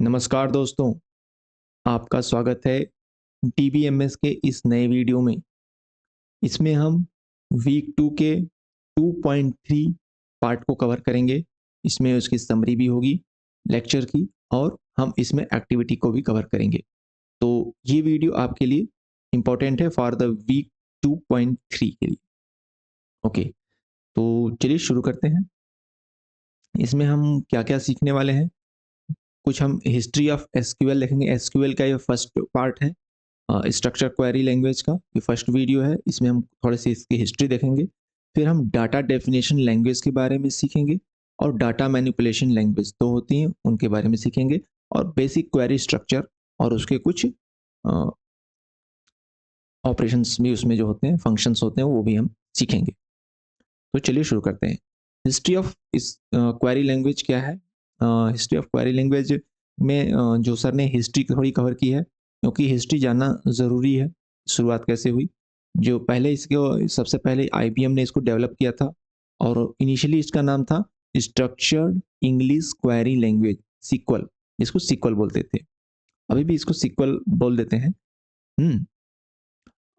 नमस्कार दोस्तों, आपका स्वागत है डीबीएमएस के इस नए वीडियो में। इसमें हम वीक 2 के 2.3 पार्ट को कवर करेंगे। इसमें उसकी समरी भी होगी लेक्चर की और हम इसमें एक्टिविटी को भी कवर करेंगे। तो ये वीडियो आपके लिए इम्पोर्टेंट है फॉर द वीक 2.3 के लिए। ओके, तो चलिए शुरू करते हैं। इसमें हम क्या-क्या सीखने वाले हैं? कुछ हम हिस्ट्री ऑफ एसक्यूएल देखेंगे। एसक्यूएल का ये फर्स्ट पार्ट है। स्ट्रक्चर क्वेरी लैंग्वेज का ये फर्स्ट वीडियो है। इसमें हम थोड़ी सी इसकी हिस्ट्री देखेंगे। फिर हम डाटा डेफिनेशन लैंग्वेज के बारे में सीखेंगे और डाटा मैनिपुलेशन लैंग्वेज तो होती हैं उनके बारे में सीखेंगे और बेसिक क्वेरी स्ट्रक्चर और उसके कुछ ऑपरेशंस भी उसमें जो होते हैं, फंक्शंस होते हैं, वो भी हम सीखेंगे। तो चलिए शुरू करते हैं। हिस्ट्री ऑफ इस क्वेरी लैंग्वेज क्या है? हिस्ट्री ऑफ क्वेरी लैंग्वेज में जो सर ने हिस्ट्री थोड़ी कवर की है, क्योंकि हिस्ट्री जानना ज़रूरी है। शुरुआत कैसे हुई? जो पहले इसको सबसे पहले आईबीएम ने इसको डेवलप किया था और इनिशियली इसका नाम था structured English query language, sequel. इसको सीक्वल बोलते थे। अभी भी इसको सीक्वल बोल देते हैं।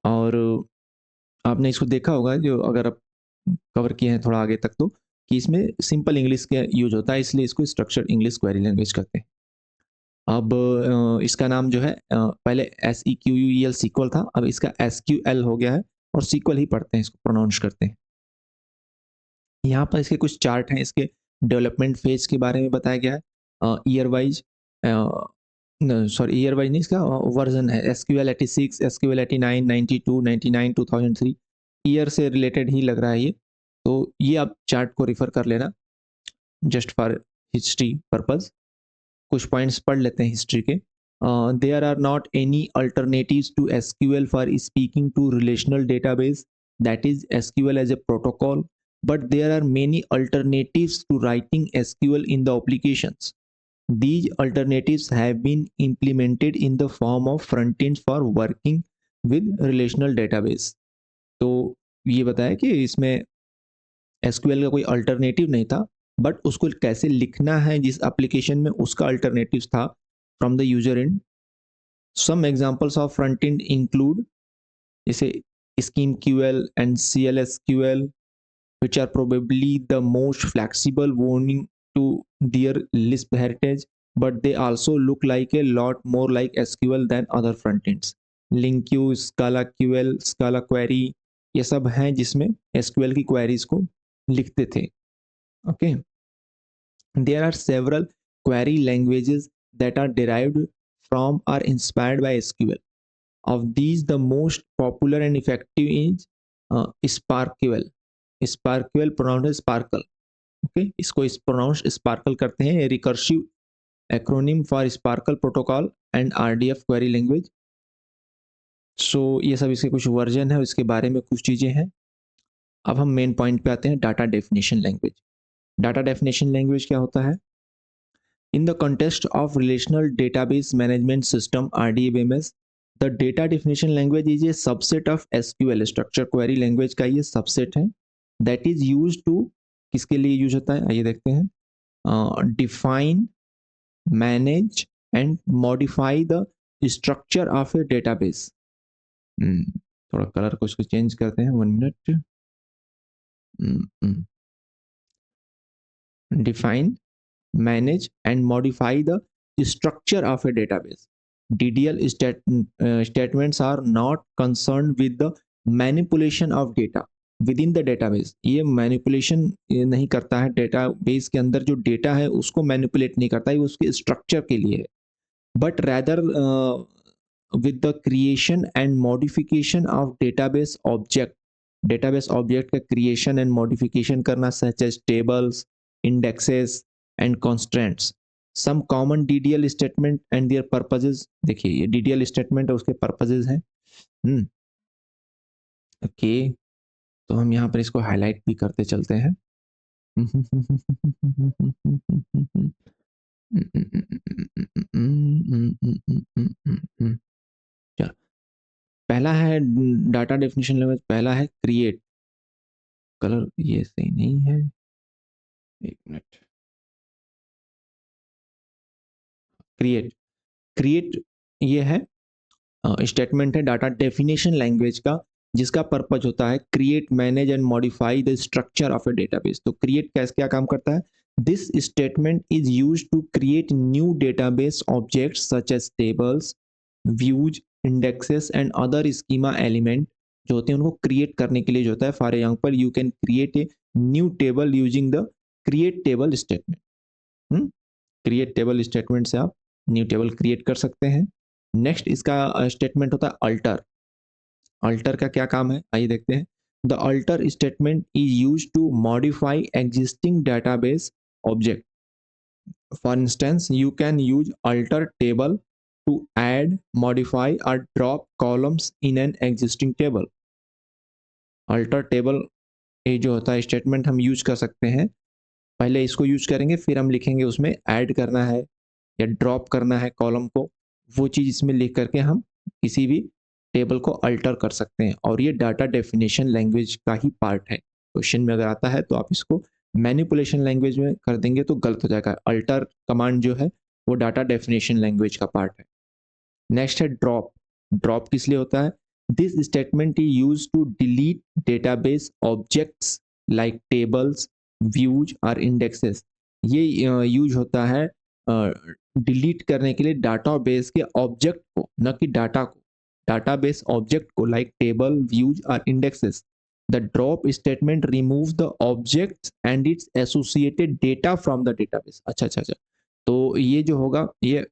और आपने इसको देखा होगा, जो अगर आप कवर किए हैं थोड़ा आगे तक, तो कि इसमें सिंपल इंग्लिश का यूज होता है, इसलिए इसको स्ट्रक्चर्ड इंग्लिश क्वेरी लैंग्वेज कहते हैं। अब इसका नाम जो है पहले SEQUEL सीक्वल था, अब इसका SQL हो गया है और सीक्वल ही पढ़ते हैं, इसको प्रोनाउंस करते हैं। यहाँ पर इसके कुछ चार्ट हैं, इसके डेवलपमेंट फेज के बारे में बताया गया है। Year wise sorry year wise नहीं, इसका वर्जन है SQL 86, SQL 89, 92, 99, 2003। ईयर से रिलेटेड ही लग रहा है ये। तो ये आप चार्ट को रिफर कर लेना जस्ट फॉर हिस्ट्री पर्पज। कुछ पॉइंट्स पढ़ लेते हैं हिस्ट्री के। There are not any alternatives to SQL for speaking to relational database, that is SQL as a protocol, but there are many alternatives to writing SQL in the applications. These alternatives have been implemented in the form of frontends for working with relational database. तो ये बताया कि इसमें SQL का कोई alternative नहीं था, but उसको कैसे लिखना है जिस एप्लीकेशन में, उसका अल्टरनेटिव था from the user end. Some examples of front end include जैसे SchemeQL and CLSQL, which are probably the most flexible owing to their Lisp heritage, but they also look like a lot more like SQL than other frontends. LinkQ, Scala QL, Scala Query, ये सब हैं जिसमें SQL की queries को लिखते थे। Okay, there are several query languages that are derived from or inspired by SQL. Of these, the most popular and effective is SparkQL. SparkQL pronounced Sparkle. Okay, इसको इस प्रोनाउंस स्पार्कल करते हैं। Recursive acronym for SPARQL protocol and RDF query language. So ये सब इसके कुछ version है, इसके बारे में कुछ चीज़ें हैं। अब हम मेन पॉइंट पे आते हैं, data definition language. Data definition language क्या होता है? In the context of relational database management system RDBMS, the data definition language is a subset of SQL, structure query language का ये सबसेट है। दैट इज यूज टू, किसके लिए use होता है आइए देखते हैं। Define, manage and modify the structure of a database. थोड़ा कलर को इसको चेंज करते हैं, 1 minute. Define, manage and modify the structure of a database. DDL statements are not concerned with the manipulation of data within the database. ये manipulation नहीं करता है, database के अंदर जो डेटा है उसको मैनिपुलेट नहीं करता है, उसके स्ट्रक्चर के लिए है। but rather with the creation and modification of database object. Database object का creation and modification करना, such as tables, indexes and constraints. Some common DDL statement and their purposes. देखिए ये DDL statement है, उसके purposes हैं। Okay, तो हम यहाँ पर इसको हाईलाइट भी करते चलते हैं। चलो, पहला है डाटा डेफिनेशन लैंग्वेज, पहला है क्रिएट। कलर ये सही नहीं है, 1 मिनट। क्रिएट क्रिएट ये है स्टेटमेंट है डाटा डेफिनेशन लैंग्वेज का, जिसका पर्पज होता है create, manage and modify the structure of a database. तो क्रिएट कैसे क्या काम करता है? This statement is used to create new database objects such as tables, views, indexes and other schema element जो होते हैं उनको क्रिएट करने के लिए जो होता है। For example you can create a new table using the create table statement. Create table statement से आप न्यू टेबल क्रिएट कर सकते हैं। नेक्स्ट इसका स्टेटमेंट होता है अल्टर। अल्टर का क्या काम है आइए देखते हैं। The alter statement is use to modify existing database object. For instance you can use alter table to add, modify और drop columns in an existing table. Alter table ये जो होता है स्टेटमेंट हम यूज कर सकते हैं। पहले इसको यूज करेंगे, फिर हम लिखेंगे उसमें ऐड करना है या ड्रॉप करना है कॉलम को, वो चीज़ इसमें लिख करके हम किसी भी टेबल को अल्टर कर सकते हैं। और ये डाटा डेफिनेशन लैंग्वेज का ही पार्ट है। क्वेश्चन में अगर आता है तो आप इसको मैनिपुलेशन लैंग्वेज में कर देंगे तो गलत हो जाएगा। अल्टर कमांड जो है वो डाटा डेफिनेशन लैंग्वेज का पार्ट है। नेक्स्ट है ड्रॉप। ड्रॉप किस लिए होता है? This statement is use to delete database objects like tables, views और इंडेक्सेस। ये यूज होता है डिलीट करने के लिए डाटाबेस के ऑब्जेक्ट को, न कि डाटा को। डाटाबेस ऑब्जेक्ट को लाइक टेबल, व्यूज और indexes. The drop statement remove the objects and it's associated data from the database. अच्छा अच्छा अच्छा, तो ये जो होगा, ये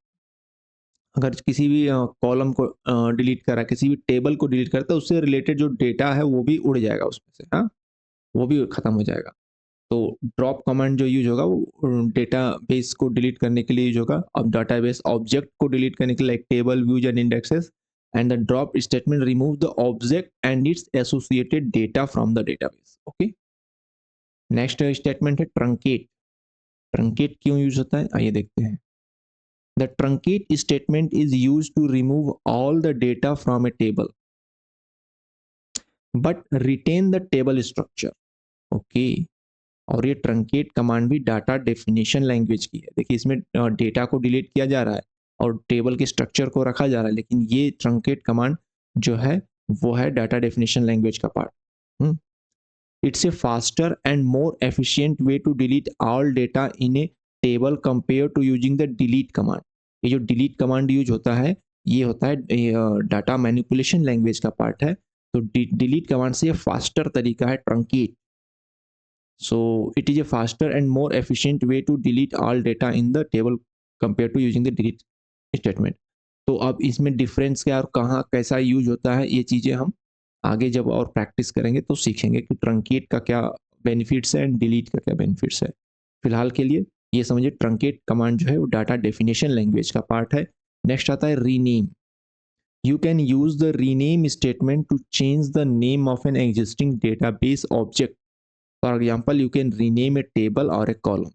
अगर किसी भी कॉलम को डिलीट करा, किसी भी टेबल को डिलीट करता है, उससे रिलेटेड जो डेटा है वो भी उड़ जाएगा उसमें से, हाँ, वो भी खत्म हो जाएगा। तो ड्रॉप कमांड जो यूज होगा वो डेटाबेस को डिलीट करने के लिए यूज होगा। अब डेटाबेस ऑब्जेक्ट को डिलीट करने के लिए like table, views and indexes. And the drop statement remove the object and it's associated data from the database. Okay, next statement है ट्रंकेट। ट्रंकेट क्यों यूज होता है आइए देखते हैं। The truncate statement is used to remove all the data from a table but retain the table structure. Okay. और ये truncate command भी डाटा डेफिनेशन लैंग्वेज की है। देखिए इसमें डेटा को डिलीट किया जा रहा है और टेबल के स्ट्रक्चर को रखा जा रहा है, लेकिन ये ट्रंकेट कमांड जो है वो है डाटा डेफिनेशन लैंग्वेज का part. It's a faster and more efficient way to delete all data in a table compare to using the delete command. ये जो डिलीट कमांड यूज होता है ये होता है डाटा मैनिपुलेशन लैंग्वेज का पार्ट है। तो डिलीट कमांड से ये फास्टर तरीका है truncate. So it is a faster and more efficient way to delete all data in the table compare to using the delete statement. तो अब इसमें डिफरेंस क्या और कहाँ कैसा यूज होता है, ये चीज़ें हम आगे जब और प्रैक्टिस करेंगे तो सीखेंगे कि ट्रंकेट का क्या बेनिफिट्स है एंड डिलीट का क्या बेनिफिट्स है। फिलहाल के लिए ये समझिए ट्रंकेट कमांड जो है वो डाटा डेफिनेशन लैंग्वेज का पार्ट है। नेक्स्ट आता है rename. You can use the rename statement to change the name of an existing database object. For example you can rename a table और ए कॉलम।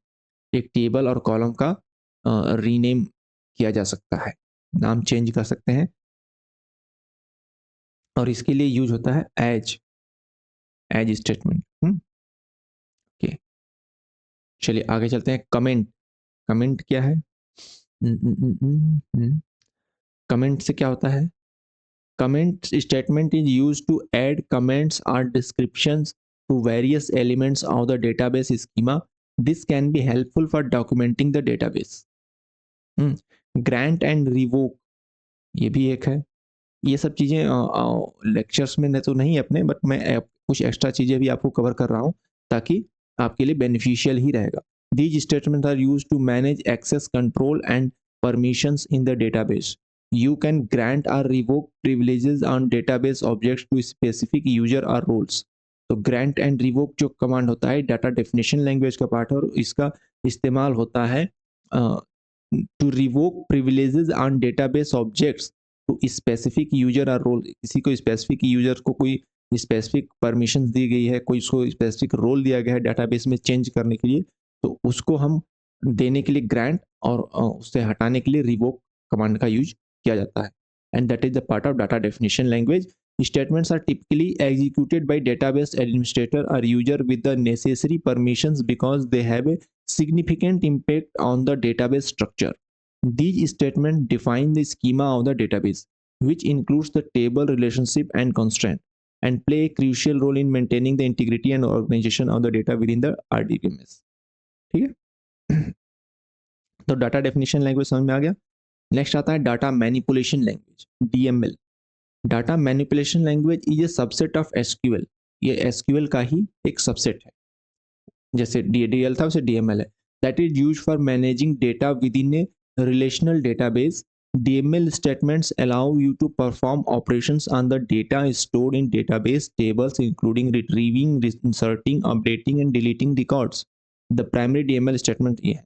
एक table और column का rename किया जा सकता है, नाम चेंज कर सकते हैं और इसके लिए यूज होता है एज स्टेटमेंट। ओके, चलिए आगे चलते हैं। कमेंट। कमेंट क्या है? कमेंट से क्या होता है? Comment statement is use to add comments और descriptions to various elements of the database schema. This can be helpful for documenting the database. Grant and revoke ये भी एक है। ये सब चीज़ें लेक्चर्स में तो नहीं अपने, बट मैं कुछ एक्स्ट्रा चीज़ें भी आपको कवर कर रहा हूँ ताकि आपके लिए बेनिफिशियल ही रहेगा। These statement are use to manage access control and permissions in the database. You can grant or revoke privileges on database objects to specific user or roles. तो ग्रांट एंड रिवोक जो command होता है data definition language का part है और इसका इस्तेमाल होता है to revoke privileges on database objects to specific user or role. किसी को स्पेसिफिक यूजर को कोई स्पेसिफिक परमिशन दी गई है, कोई उसको स्पेसिफिक रोल दिया गया है डेटाबेस में चेंज करने के लिए, तो उसको हम देने के लिए ग्रांट और उससे हटाने के लिए रिवोक कमांड का यूज किया जाता है। And that is the part of data definition language. Statements are typically executed by database administrator or user with the necessary permissions because they have a significant impact on the database structure. These statements define the schema of the database, which includes the table, relationship, and constraint, and play a crucial role in maintaining the integrity and organization of the data within the RDBMS. ठीक है, तो data definition language समझ में आ गया. Next आता है data manipulation language, DML. Data manipulation language is a subset of SQL. ये SQL का ही एक सबसेट है. जैसे DL था वैसे DML है. That is use for managing data with in A relational database. DML statements allow you to perform operations on the data stored in database tables, including retrieving, inserting, updating, and deleting records. The primary DML statement ये है.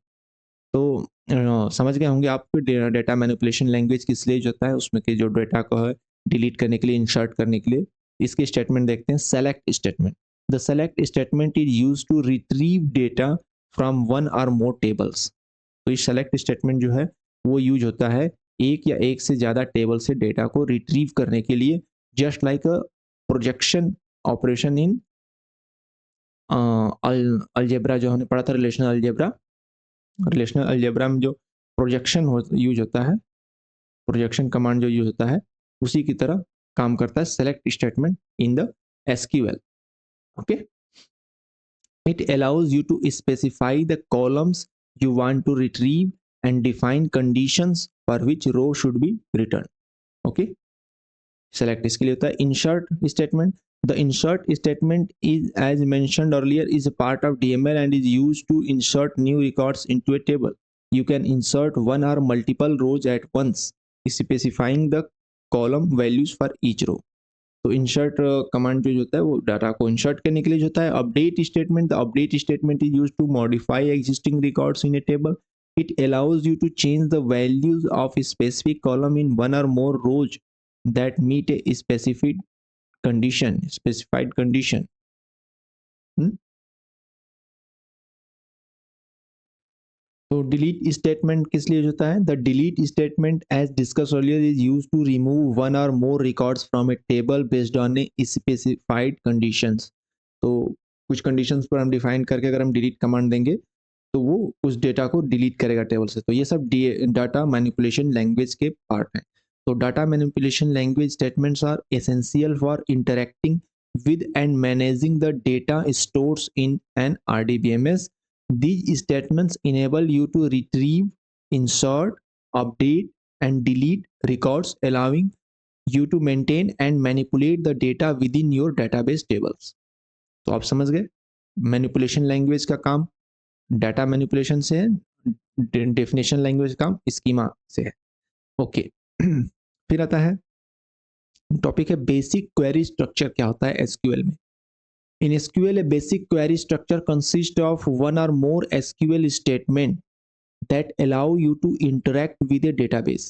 तो समझ गए होंगे आप data manipulation language किस लिए होता है, उसमें के जो डेटा को है डिलीट करने के लिए, इंसर्ट करने के लिए. इसके स्टेटमेंट देखते हैं. Select statement. The select statement is use to retrieve data from one और मोर टेबल्स. तो ये सेलेक्ट स्टेटमेंट जो है वो यूज होता है एक या एक से ज़्यादा टेबल से डेटा को रिट्रीव करने के लिए, just like a projection operation in algebra जो हमने पढ़ा था, रिलेशनल अलजेब्रा. रिलेशनल अलजेब्रा में जो प्रोजेक्शन यूज होता है, प्रोजेक्शन कमांड जो यूज होता है, उसी की तरह काम करता है select statement in the SQL. Okay, it allows you to specify the columns you want to retrieve and define conditions for which row should be returned. Okay, select इसके लिए होता है insert statement. The insert statement is, as mentioned earlier, is a part of DML and is used to insert new records into a table. You can insert one or multiple rows at once, specifying the column values for each row. तो insert command जो होता है वो data को insert करने के लिए होता है. Update statement. The update statement is used to modify existing records in a table. It allows you to change the values of specific column in one और more rows that meet a specific condition, specified condition. तो delete statement किस लिए होता है? The delete statement as discussed earlier is used to remove one और more records from a table based on a specified conditions. तो कुछ conditions पर हम डिफाइन करके अगर हम डिलीट कमांड देंगे तो वो उस डेटा को डिलीट करेगा टेबल से. तो ये सब डाटा मैनिपुलेशन लैंग्वेज के पार्ट हैं. तो data manipulation language statements are essential for interacting with and managing the data stores in an RDBMS. These statements enable you to retrieve, insert, update, and delete records, allowing you to maintain and manipulate the data within your database tables. तो आप समझ गए manipulation language का काम data manipulation से है, definition language का काम स्कीमा से है. ओके, फिर आता है टॉपिक है बेसिक क्वेरी स्ट्रक्चर. क्या होता है SQL में? In SQL, a basic query structure consists of one or more SQL statements that allow you to interact with a database.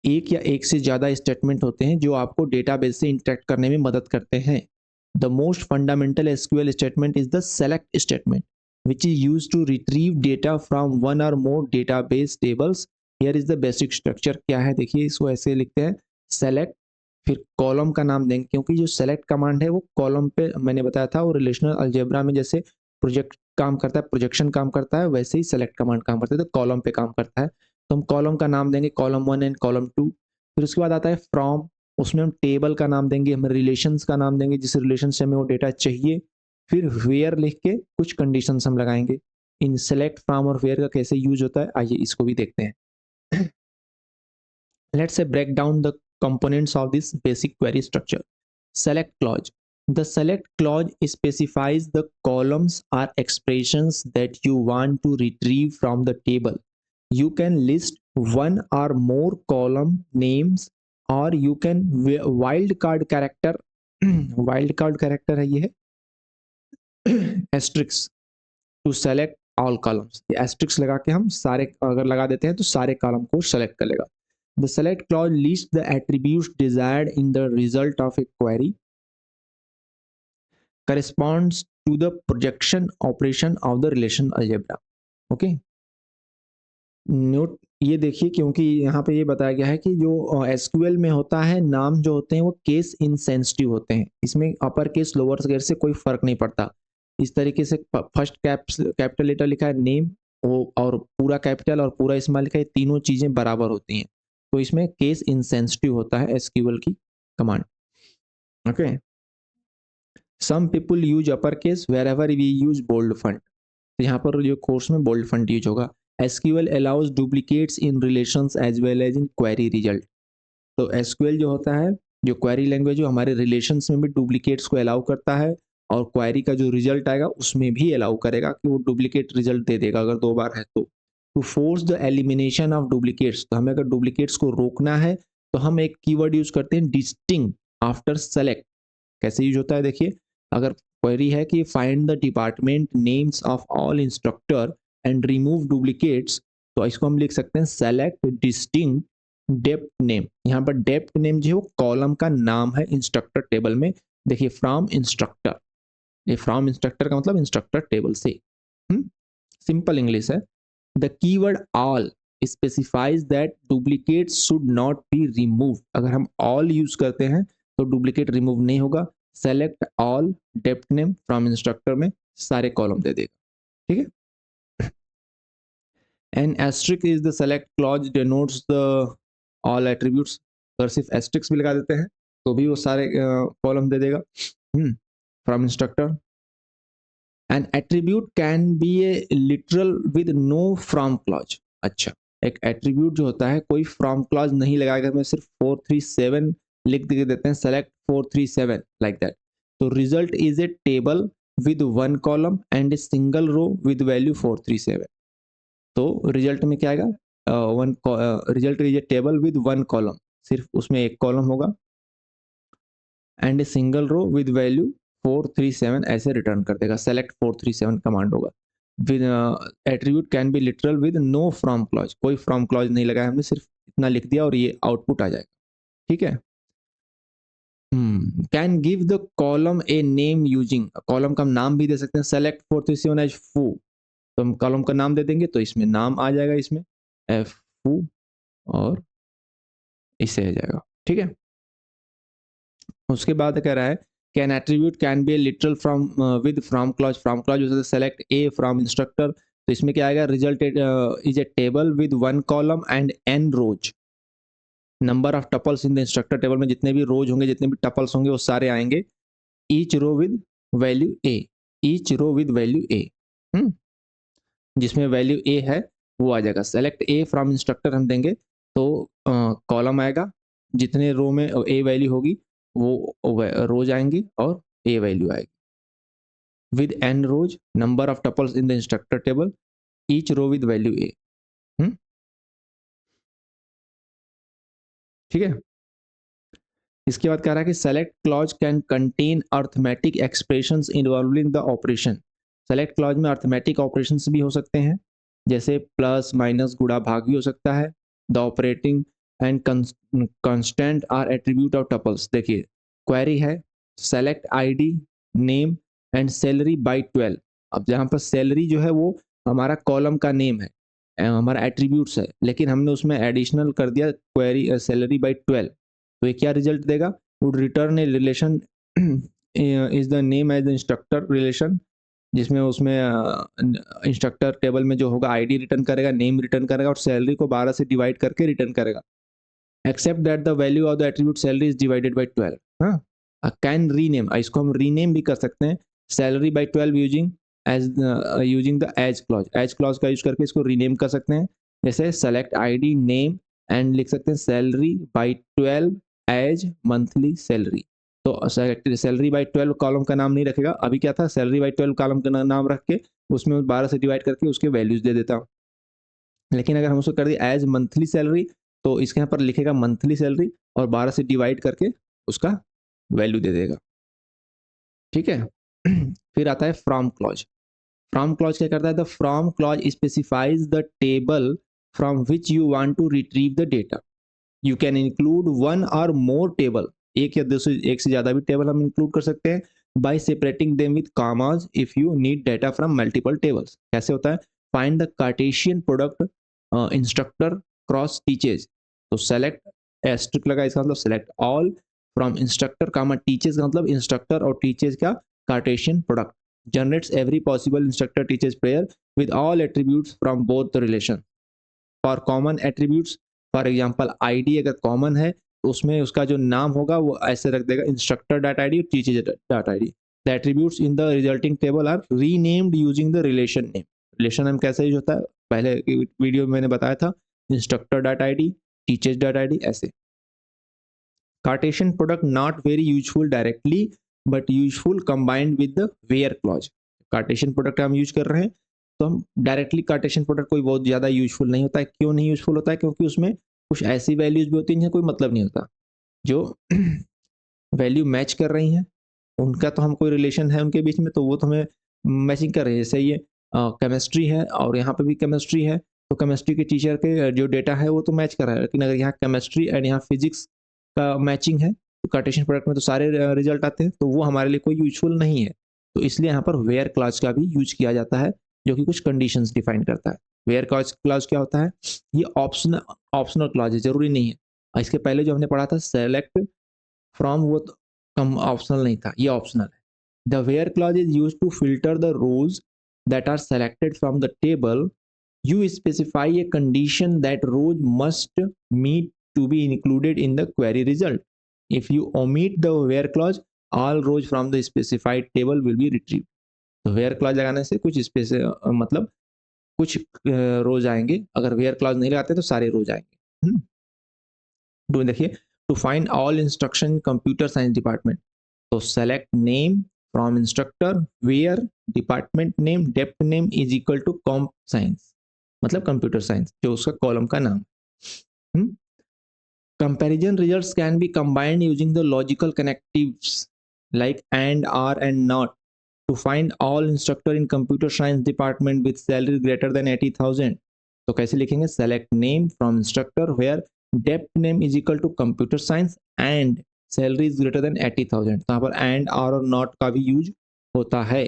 एक या एक से ज़्यादा स्टेटमेंट होते हैं जो आपको डेटाबेस से इंटरेक्ट करने में मदद करते हैं. The most fundamental SQL statement is the select statement, which is used to retrieve data from one or more database tables. Here is the basic structure. क्या है देखिए, इसको ऐसे लिखते हैं select, फिर कॉलम का नाम देंगे, क्योंकि जो सेलेक्ट कमांड है वो कॉलम पे मैंने बताया था, वो रिलेशनल अलजेब्रा में जैसे प्रोजेक्ट काम करता है, प्रोजेक्शन काम करता है, वैसे ही सेलेक्ट कमांड काम करता है, तो कॉलम पे काम करता है. तो हम कॉलम का नाम देंगे कॉलम 1 एंड कॉलम 2. फिर उसके बाद आता है फ्रॉम, उसमें हम टेबल का नाम देंगे, हम रिलेशंस का नाम देंगे जिस रिलेशन से हमें वो डेटा चाहिए. फिर वेयर लिख के कुछ कंडीशंस हम लगाएंगे. इन सेलेक्ट, फ्रॉम और वेयर का कैसे यूज होता है आइए इसको भी देखते हैं. Let's say break down the components of this basic query structure. Select clause. The select clause specifies the columns or expressions that you want to retrieve from the table. You can list one or more column names, or you can wildcard character wildcard character है ये है asterisk to select all columns. ये asterisk लगा के हम सारे अगर लगा देते हैं तो सारे कॉलम को सेलेक्ट कर लेगा. The select clause lists the attributes desired in the result of a query, corresponds to the projection operation of the relational algebra. Okay, note ये देखिए, क्योंकि यहाँ पे ये बताया गया है कि जो SQL में होता है नाम जो होते हैं वो केस इनसेंसिटिव होते हैं. इसमें अपर केस लोअर केस से कोई फर्क नहीं पड़ता. इस तरीके से फर्स्ट कैपिटल लेटर लिखा है नेम, वो और पूरा कैपिटल और पूरा स्मॉल लिखा है, तीनों चीजें बराबर होती हैं, तो इसमें केस इनसेंसिटिव होता है एसक्यूएल की command. Okay, some people use upper case wherever we use bold font, तो यहाँ पर जो कोर्स में बोल्ड फंट यूज होगा। SQL allows duplicates in relations as well as in query result, तो एसक्यूएल जो होता है, जो क्वेरी लैंग्वेज, जो हमारे रिलेशंस में भी डुप्लीकेट्स को अलाउ करता है, और क्वेरी का जो रिजल्ट आएगा उसमें भी अलाउ करेगा कि वो डुप्लीकेट रिजल्ट दे देगा अगर 2 बार है तो। To force the elimination of duplicates, तो हमें अगर डुप्लीकेट्स को रोकना है तो हम एक कीवर्ड यूज करते हैं डिस्टिंग आफ्टर सेलेक्ट। कैसे यूज होता है देखिए, अगर क्वेरी है कि find the department names of all instructor and remove duplicates, तो इसको हम लिख सकते हैं सेलेक्ट डिस्टिंग डेप्थ नेम। यहाँ पर डेप्थ नेम जो है वो कॉलम का नाम है इंस्ट्रक्टर टेबल में। देखिए फ्रॉम इंस्ट्रक्टर, ये फ्रॉम इंस्ट्रक्टर का मतलब इंस्ट्रक्टर टेबल से। सिंपल इंग्लिश है। The keyword all specifies that duplicate should not be remove, अगर हम ऑल यूज करते हैं तो डुप्लीकेट रिमूव नहीं होगा। Select all dept name from instructor में सारे कॉलम दे देगा, ठीक है। An asterisk is the select clause denotes the all attributes, अगर सिर्फ एस्ट्रिक्स भी लगा देते हैं तो भी वो सारे कॉलम दे देगा from instructor. N attribute can B A literal with no from clause, अच्छा एक एट्रीब्यूट जो होता है कोई फ्रॉम क्लॉज नहीं लगाएगा, मैं सिर्फ 437 लिख के देते हैं सेलेक्ट 437 लाइक दैट, तो result is a table with 1 column and a single row with value 437, तो रिजल्ट में क्या आएगा, result is a table with 1 column, सिर्फ उसमें एक कॉलम होगा, and a single row with value 437 ऐसे रिटर्न कर देगा। सेलेक्ट 437 कमांड होगा। Attribute can be literal with no from clause, कोई फ्रॉम क्लॉज नहीं लगाया हमने, सिर्फ इतना लिख दिया और ये आउटपुट आ जाएगा, ठीक है। Can give the column a name using, column का हम नाम भी दे सकते हैं। सेलेक्ट 437 एज फू, तो हम कॉलम का नाम दे देंगे तो इसमें नाम आ जाएगा, इसमें एफ फू और इससे आ जाएगा, ठीक है। उसके बाद कह रहा है can attribute can be literal from with from clause, from clause select a from instructor, तो इसमें क्या आएगा, result is a table with 1 column and n rows, number of tuples in the instructor table में जितने भी रोज होंगे, जितने भी टपल्स होंगे वो सारे आएंगे। Each row with value A, each row with value A, जिसमें वैल्यू ए है वो आ जाएगा। सेलेक्ट ए फ्रॉम इंस्ट्रक्टर हम देंगे तो कॉलम आएगा, जितने रो में ए वैल्यू होगी वो रोज आएंगी और ए वैल्यू आएगी। With n rows, number of tuples in the instructor table, each row with value A, ठीक है। इसके बाद कह रहा है कि select clause can contain arithmetic expressions involving the operation, select clause में अर्थमेटिक ऑपरेशंस भी हो सकते हैं, जैसे प्लस माइनस गुणा भाग भी हो सकता है। The operating and constant are attribute of tuples, देखिए क्वेरी है select ID name and salary by 12, अब जहाँ पर सैलरी जो है वो हमारा कॉलम का नेम है, हमारा एट्रीब्यूट्स है, लेकिन हमने उसमें एडिशनल कर दिया क्वेरी सैलरी बाय 12, तो ये क्या रिजल्ट देगा, would return a relation is the name as the instructor relation, जिसमें उसमें इंस्ट्रक्टर टेबल में जो होगा आईडी रिटर्न करेगा, नेम रिटर्न करेगा और सैलरी को 12 से डिवाइड करके रिटर्न करेगा। Except that the value of the attribute salary is divided by 12, हाँ कैन रीनेम, इसको हम रीनेम भी कर सकते हैं, salary by 12 using as using the as clause, as clause का यूज करके इसको रीनेम कर सकते हैं, जैसे सेलेक्ट आईडी नेम एंड लिख सकते हैं salary by 12 as monthly salary, तो सैलरी बाय 12 कॉलम का नाम नहीं रखेगा, अभी क्या था सैलरी बाय 12 कॉलम का नाम रख के उसमें 12 से डिवाइड करके उसके वैल्यूज दे देता, लेकिन अगर हम उसको कर दिए एज मंथली सैलरी तो इसके यहाँ पर लिखेगा मंथली सैलरी और 12 से डिवाइड करके उसका वैल्यू दे देगा, ठीक है। फिर आता है फ्रॉम क्लॉज, फ्रॉम क्लॉज क्या करता है, the from clause specifies the table from which you want to retrieve the data, you can include 1 और मोर टेबल, एक या एक से ज्यादा भी टेबल हम इंक्लूड कर सकते हैं, by separating them with commas if you need data from multiple tables. कैसे होता है, find the cartesian product instructor cross teachers, तो सेलेक्ट एस्ट्रिक लगा, इसका मतलब select all from instructor comma teachers का मतलब इंस्ट्रक्टर और टीचर्स का cartesian product, generates every possible instructor teaches pair with all attributes from both the relation. For common attributes, for example id अगर common है तो उसमें उसका जो नाम होगा वो ऐसे रख देगा instructor dot id और teacher dot id. The attributes in the resulting table are renamed using the relation name. relation name कैसे यूज होता है, पहले वीडियो में मैंने बताया था, instructor dot id, teachers dot id ऐसे. Cartesian product not very useful directly but useful combined with the where clause. Cartesian product हम यूज कर रहे हैं तो हम डायरेक्टली कार्टेशियन प्रोडक्ट कोई बहुत ज़्यादा यूजफुल नहीं होता है. क्यों नहीं यूजफुल होता है? क्योंकि उसमें कुछ ऐसी वैल्यूज भी होती हैं जिन्हें कोई मतलब नहीं होता. जो वैल्यू मैच कर रही हैं उनका तो हम कोई रिलेशन है उनके बीच में तो वो तो हमें मैचिंग कर रही है. जैसे ये केमिस्ट्री है और यहाँ पे भी केमिस्ट्री है तो केमिस्ट्री के टीचर के जो डेटा है वो तो मैच कर रहा है. लेकिन अगर यहाँ केमिस्ट्री एंड यहाँ फिजिक्स का मैचिंग है तो कार्टेशियन प्रोडक्ट में तो सारे रिजल्ट आते हैं तो वो हमारे लिए कोई यूजफुल नहीं है. तो इसलिए यहाँ पर वेयर क्लॉज का भी यूज किया जाता है जो कि कुछ कंडीशंस डिफाइन करता है. वेयर क्लॉज क्या होता है? ये ऑप्शनल क्लॉज है, जरूरी नहीं है. इसके पहले जो हमने पढ़ा था सेलेक्ट फ्रॉम वो कम ऑप्शनल नहीं था, ये ऑप्शनल है. The where clause is use to filter the rows that are selected from the table. You specify a condition that rows must meet to be included in the query result. If you omit the where clause all rows from the specified table will be retrieved. तो where clause लगाने से कुछ space मतलब कुछ रोज आएंगे, अगर where clause नहीं लगाते तो सारे रोज आएंगे. तो देखिए to find all instruction computer science department, तो select name from instructor where department name dept name is equal to comp science, मतलब कंप्यूटर साइंस जो उसका कॉलम का नाम. Comparison results can be combined using the logical connectives like and, are, and not to find all instructor in computer science department with salary greater than 80,000. तो कैसे लिखेंगे? Select name from instructor where depth name is equal to computer science and salary is greater than 80,000. तो यहाँ पर and, are और not का भी use होता है.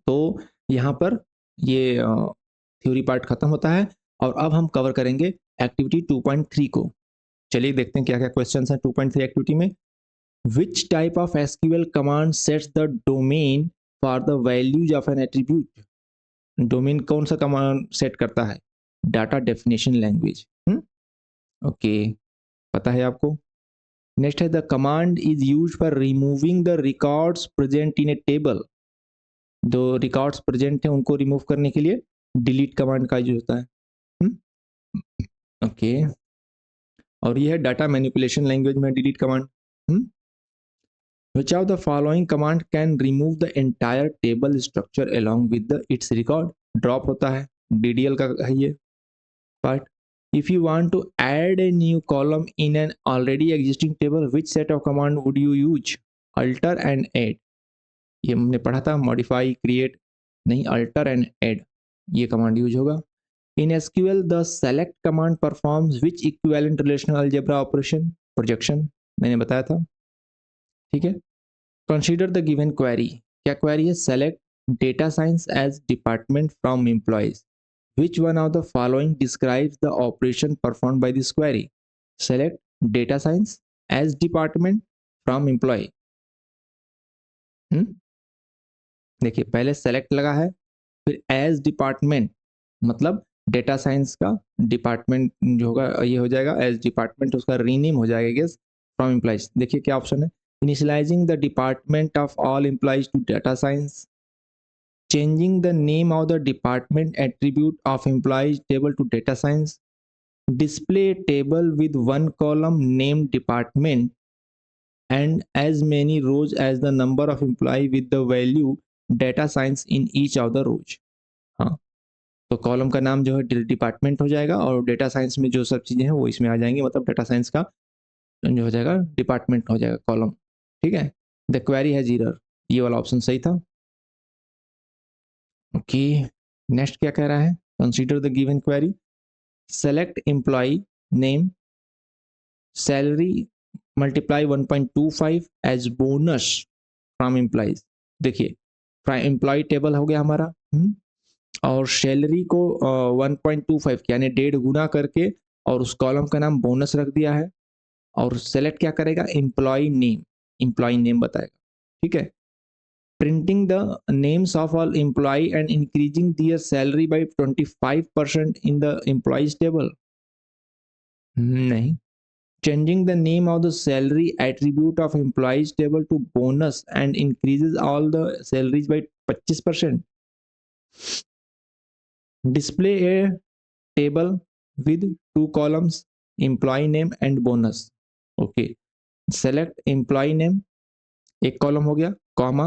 तो यहाँ पर ये थ्योरी पार्ट खत्म होता है और अब हम कवर करेंगे एक्टिविटी 2.3 को. चलिए देखते हैं क्या क्या क्वेश्चंस हैं 2.3 एक्टिविटी में. Which type of SQL command sets the domain for the values of an attribute? Domain कौन सा कमांड सेट करता है? Data definition language. ओके, पता है आपको. नेक्स्ट है the command is use for removing the records present in a table. जो records present हैं उनको रिमूव करने के लिए डिलीट कमांड का यूज होता है. ओके, और ये है डाटा मैनिपुलेशन लैंग्वेज में delete command. Which of the following command can remove the entire table structure along with its record? Drop होता है, DDL का है ये part. If you want to add a new column in an already existing table, which set of command would you use? Alter and add. ये हमने पढ़ा था, modify, create नहीं, alter and add ये कमांड यूज होगा. In SQL, the select command performs which equivalent relational algebra operation? Projection मैंने बताया था. ठीक है. Consider the given query. क्या क्वेरी है? Select data science as department from employees. Which one of the following describes the operation perform by this query? Select data science as department from employee. देखिए पहले select लगा है, फिर as department, मतलब data science का department जो होगा ये हो जाएगा एज डिपार्टमेंट, उसका रीनेम हो जाएगा गेस फ्रॉम एम्प्लॉयज. देखिए क्या ऑप्शन है? Initializing the department of all employees to data science, changing the name of the department attribute of employees table to data science, display a table with one column named department and as many rows as the number of employee with the value data science in each of the rows. हाँ, तो column का नाम जो है department हो जाएगा और data science में जो सब चीज़ें हैं वो इसमें आ जाएंगी, मतलब डेटा साइंस का जो हो जाएगा डिपार्टमेंट हो जाएगा कॉलम. ठीक है. द क्वेरी हैज एरर, ये वाला ऑप्शन सही था. ओके, नेक्स्ट क्या कह रहा है? Consider the given query. Select employee name salary multiply 1.25 as bonus from employees. देखिए एम्प्लॉय टेबल हो गया हमारा और सैलरी को 1.25 यानी 1.5 गुना करके और उस कॉलम का नाम बोनस रख दिया है. और सेलेक्ट क्या करेगा? एम्प्लॉय नेम, एम्प्लॉय नेम बताएगा. ठीक है. Printing the names of all employee and increasing their salary by 25% in the employees table, नहीं। Changing the name of the salary attribute of employees table to bonus and increases all the salaries by 25%. Display a table with two columns, employee name and bonus. Okay. Select employee name, एक column हो गया, comma,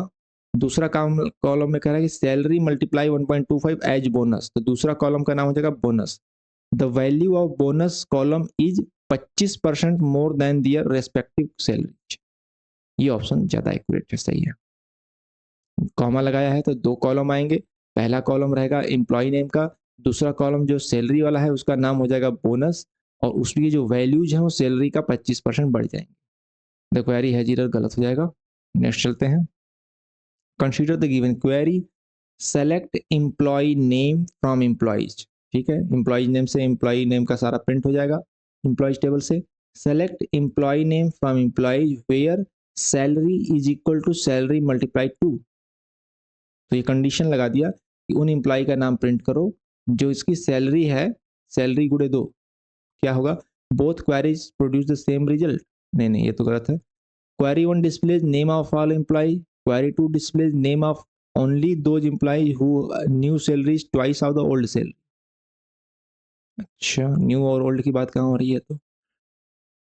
दूसरा column में कह रहा है कि salary multiply 1.25 as bonus, तो दूसरा कॉलम का नाम हो जाएगा bonus. The value of bonus column is 25% more than their respective salary. ये ऑप्शन ज्यादा एक्यूरेट है, सही है। कॉमा लगाया है तो दो कॉलम आएंगे, पहला कॉलम रहेगा एम्प्लॉय नेम का, दूसरा कॉलम जो सैलरी वाला है उसका नाम हो जाएगा बोनस, और उसकी जो वैल्यूज है वो सैलरी का 25% बढ़ जाएंगे। द क्वेरी हैज एरर गलत हो जाएगा। नेक्स्ट चलते हैं। Consider the given query, select employee name from employees, ठीक है, एम्प्लॉयज नेम से एम्प्लॉय नेम का सारा प्रिंट हो जाएगा एम्प्लॉयज टेबल से। Select employee name from employees where salary is equal to salary multiply 2, तो ये कंडीशन लगा दिया कि उन एम्प्लॉय का नाम प्रिंट करो जो इसकी सैलरी है, सैलरी गुड़े 2, क्या होगा, both queries produce the same result, नहीं ये तो गलत है। Query 1 displays name of all employee, query 2 displays name of only those employee who new salary is twice of the old salary. अच्छा, न्यू और ओल्ड की बात कहाँ हो रही है, तो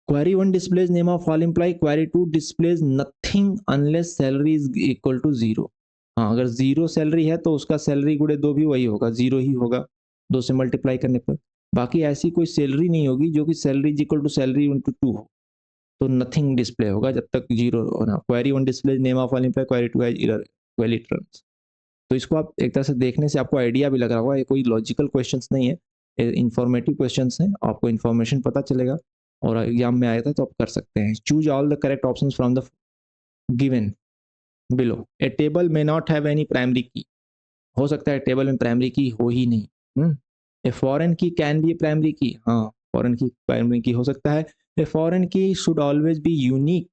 query 1 displays name of all employee, query 2 displays nothing unless salary is equal to 0। हाँ, अगर 0 सैलरी है तो उसका सैलरी गुड़े 2 भी वही होगा, 0 ही होगा 2 से मल्टीप्लाई करने पर। बाकी ऐसी कोई सैलरी नहीं होगी जो कि salary is equal to salary into 2 हो, तो नथिंग डिस्प्ले होगा जब तक 0 होना। Query 1 display name of all employee, query 2 has error valid terms. तो इसको आप एक तरह से देखने से आपको आइडिया भी लग रहा होगा, ये कोई लॉजिकल क्वेश्चंस नहीं है, इंफॉर्मेटिव क्वेश्चंस हैं, आपको इन्फॉर्मेशन पता चलेगा और एग्जाम में आया था तो आप कर सकते हैं। Choose all the correct options from the given below. A table may not have any primary की, हो सकता है टेबल में प्राइमरी की हो ही नहीं। ए फॉरेन की कैन बी ए प्राइमरी की, हाँ फॉरेन की प्राइमरी की हो सकता है। A foreign key should always be unique,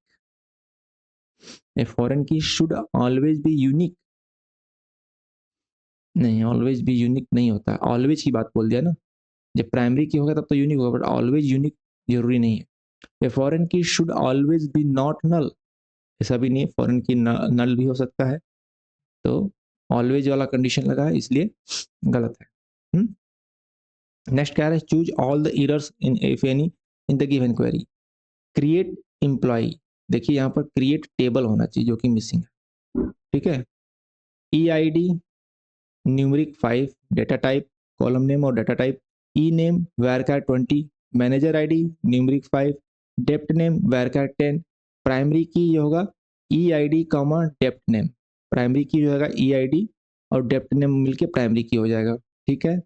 A foreign key should always be unique, नहीं ऑलवेज भी यूनिक नहीं होता है, ऑलवेज की बात बोल दिया ना, जब प्राइमरी की होगा तब तो यूनिक होगा, बट ऑलवेज यूनिक जरूरी नहीं है। A foreign key should always be not null, ऐसा भी नहीं है, फॉरेन की नल भी हो सकता है, तो ऑलवेज वाला कंडीशन लगा है इसलिए गलत है। नेक्स्ट क्या है, choose all the errors in if any in the given query. Create employee, देखिए यहाँ पर क्रिएट टेबल होना चाहिए जो कि मिसिंग है, ठीक है। EID numeric 5 data type column name और data type, E name varchar 20, manager ID numeric 5, dept name varchar 10, primary key ये होगा EID comma dept name, primary key जो होगा EID और डेप्ट नेम मिलके प्राइमरी की हो जाएगा, ठीक है।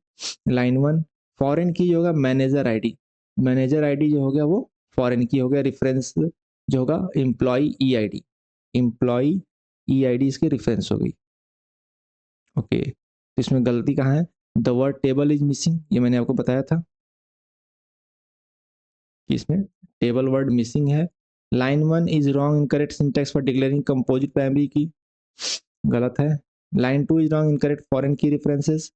लाइन 1 फॉरेन की जो होगा मैनेजर आईडी, मैनेजर आईडी जो हो गया वो फॉरेन की हो गया, रेफरेंस जो होगा एम्प्लॉय EID, एम्प्लॉय EID इसकी रेफरेंस हो गई, ओके। तो इसमें गलती कहाँ है, the word table is missing, ये मैंने आपको बताया था कि इसमें टेबल वर्ड मिसिंग है। Line 1 is wrong incorrect syntax for declaring composite primary key, गलत है। Line 2 is wrong incorrect foreign key references,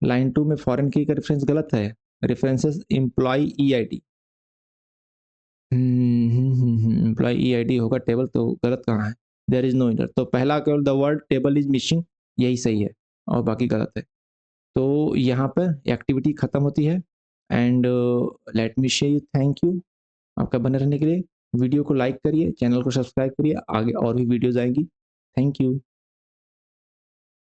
line 2 में फॉरेन की का रेफरेंस गलत है, references employee EID, employee EID होगा टेबल, तो गलत कहाँ है, देयर इज नो एरर, तो पहला केवल the word table is missing यही सही है और बाकी गलत है। तो यहाँ पर एक्टिविटी खत्म होती है एंड लेट मी से यू थैंक यू आपका बने रहने के लिए। वीडियो को लाइक करिए, चैनल को सब्सक्राइब करिए, आगे और भी वीडियोज आएंगी। Thank you.